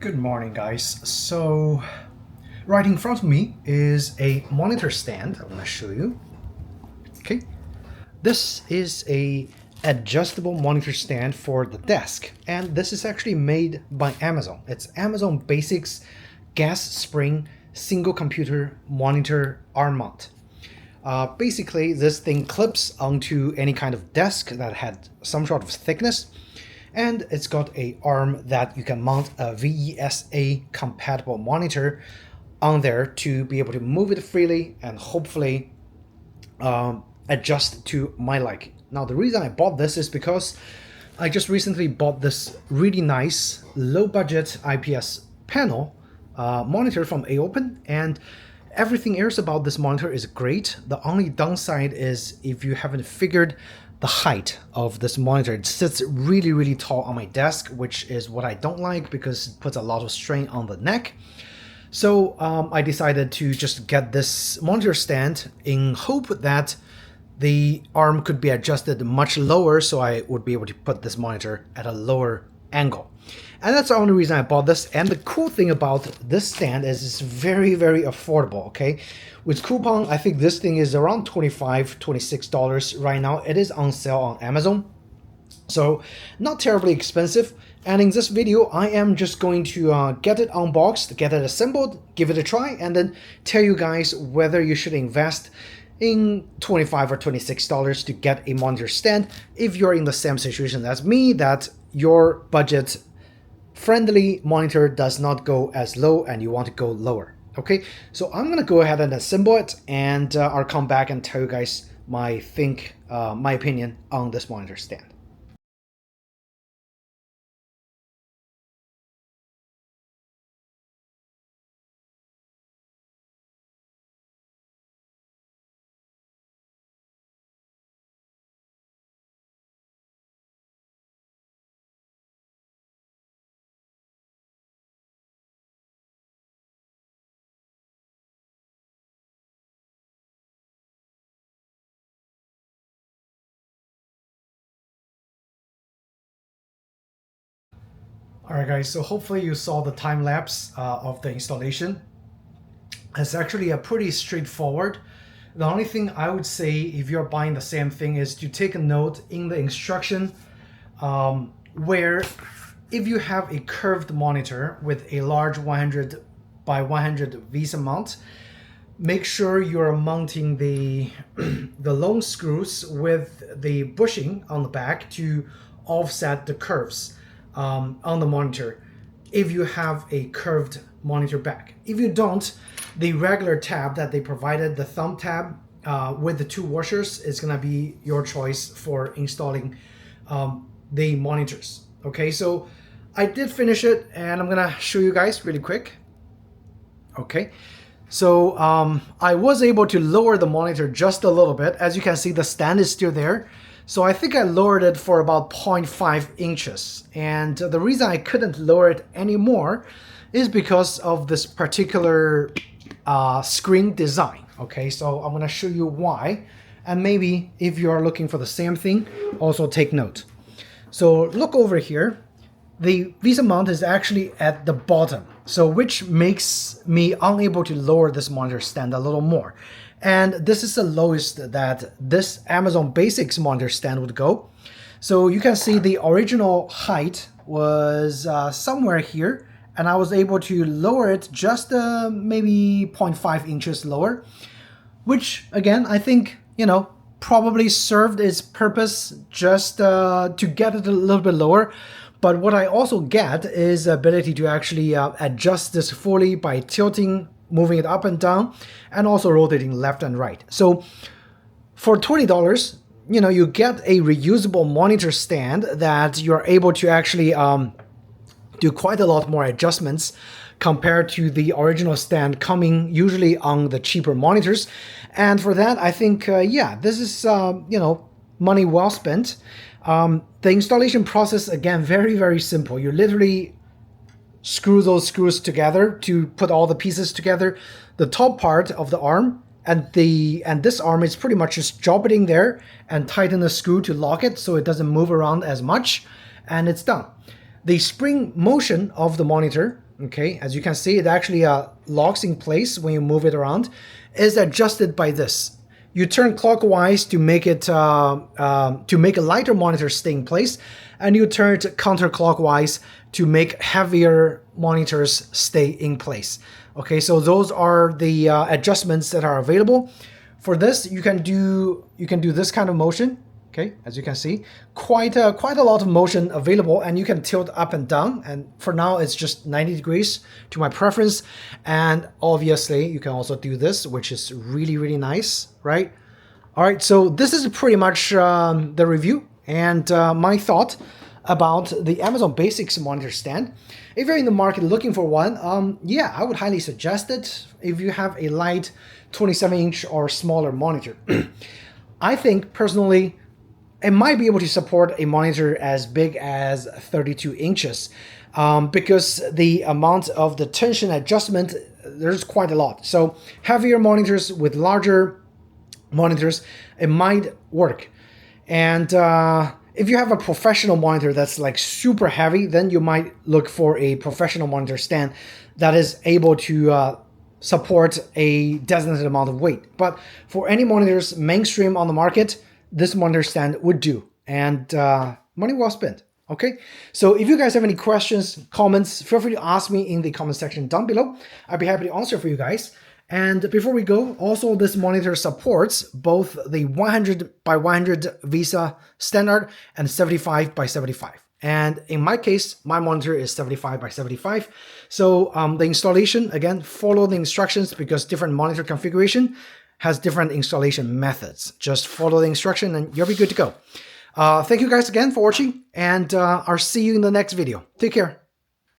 Good morning, guys. So right in front of me is a monitor stand. I'm going to show you. Okay, this is a adjustable monitor stand for the desk, and this is actually made by Amazon. It's Amazon Basics gas spring single computer monitor arm mount. Basically, this thing clips onto any kind of desk that had some sort of thickness, and it's got a arm that you can mount a VESA compatible monitor on there to be able to move it freely and hopefully adjust to my liking. Now, the reason I bought this is because I just recently bought this really nice low budget IPS panel monitor from AOpen, and everything else about this monitor is great. The only downside is if you haven't figured the height of this monitor, it sits really tall on my desk, which is what I don't like because it puts a lot of strain on the neck. So I decided to just get this monitor stand in hope that the arm could be adjusted much lower so I would be able to put this monitor at a lower angle. And that's the only reason I bought this. And the cool thing about this stand is it's very affordable, okay? With coupon, I think this thing is around $25, $26 right now. It is on sale on Amazon, so not terribly expensive. And in this video, I am just going to get it unboxed, get it assembled, give it a try, and then tell you guys whether you should invest in $25 or $26 to get a monitor stand if you're in the same situation as me, that your budget friendly monitor does not go as low and you want to go lower. Okay, so I'm gonna go ahead and assemble it, and I'll come back and tell you guys my opinion on this monitor stand. Alright guys, so hopefully you saw the time lapse of the installation. It's actually a pretty straightforward. The only thing I would say if you're buying the same thing is to take a note in the instruction where if you have a curved monitor with a large 100 by 100 VESA mount, make sure you're mounting the long screws with the bushing on the back to offset the curves on the monitor if you have a curved monitor back. If you don't, the regular tab that they provided, the thumb tab with the two washers, is gonna be your choice for installing the monitors. Okay, so I did finish it and I'm gonna show you guys really quick. Okay, so I was able to lower the monitor just a little bit. As you can see, the stand is still there. So I think I lowered it for about 0.5 inches. And the reason I couldn't lower it anymore is because of this particular screen design. Okay, so I'm gonna show you why. And maybe if you are looking for the same thing, also take note. So look over here. The VESA mount is actually at the bottom, so which makes me unable to lower this monitor stand a little more. And this is the lowest that this Amazon Basics monitor stand would go. So you can see the original height was somewhere here, and I was able to lower it just maybe 0.5 inches lower, which again, I think, you know, probably served its purpose just to get it a little bit lower. But what I also get is the ability to actually adjust this fully by tilting, moving it up and down, and also rotating left and right. So for $20, you know, you get a reusable monitor stand that you're able to actually do quite a lot more adjustments compared to the original stand coming usually on the cheaper monitors. And for that, I think, yeah, this is, you know, money well spent. The installation process, again, very simple. You literally screw those screws together to put all the pieces together. The top part of the arm and this arm is pretty much just drop it in there and tighten the screw to lock it so it doesn't move around as much, and it's done. The spring motion of the monitor, okay, as you can see, it actually locks in place when you move it around, is adjusted by this. You turn clockwise to make it to make a lighter monitor stay in place, and you turn it counterclockwise to make heavier monitors stay in place. Okay, so those are the adjustments that are available. For this, you can do this kind of motion. Okay, as you can see, quite a lot of motion available, and you can tilt up and down. And for now, it's just 90 degrees to my preference. And obviously, you can also do this, which is really, really nice, right? All right, so this is pretty much the review and my thought about the Amazon Basics monitor stand. If you're in the market looking for one, yeah, I would highly suggest it if you have a light 27-inch or smaller monitor. I think personally, it might be able to support a monitor as big as 32 inches because the amount of the tension adjustment, there's quite a lot. So heavier monitors with larger monitors, it might work. And if you have a professional monitor that's like super heavy, then you might look for a professional monitor stand that is able to support a designated amount of weight. But for any monitors mainstream on the market, this monitor stand would do, and money well spent. Okay, so if you guys have any questions, comments, feel free to ask me in the comment section down below. I'd be happy to answer for you guys. And before we go, also this monitor supports both the 100 by 100 VESA standard and 75 by 75. And in my case, my monitor is 75 by 75. So the installation, again, follow the instructions because different monitor configuration has different installation methods. Just follow the instruction and you'll be good to go. Thank you guys again for watching, and I'll see you in the next video. Take care.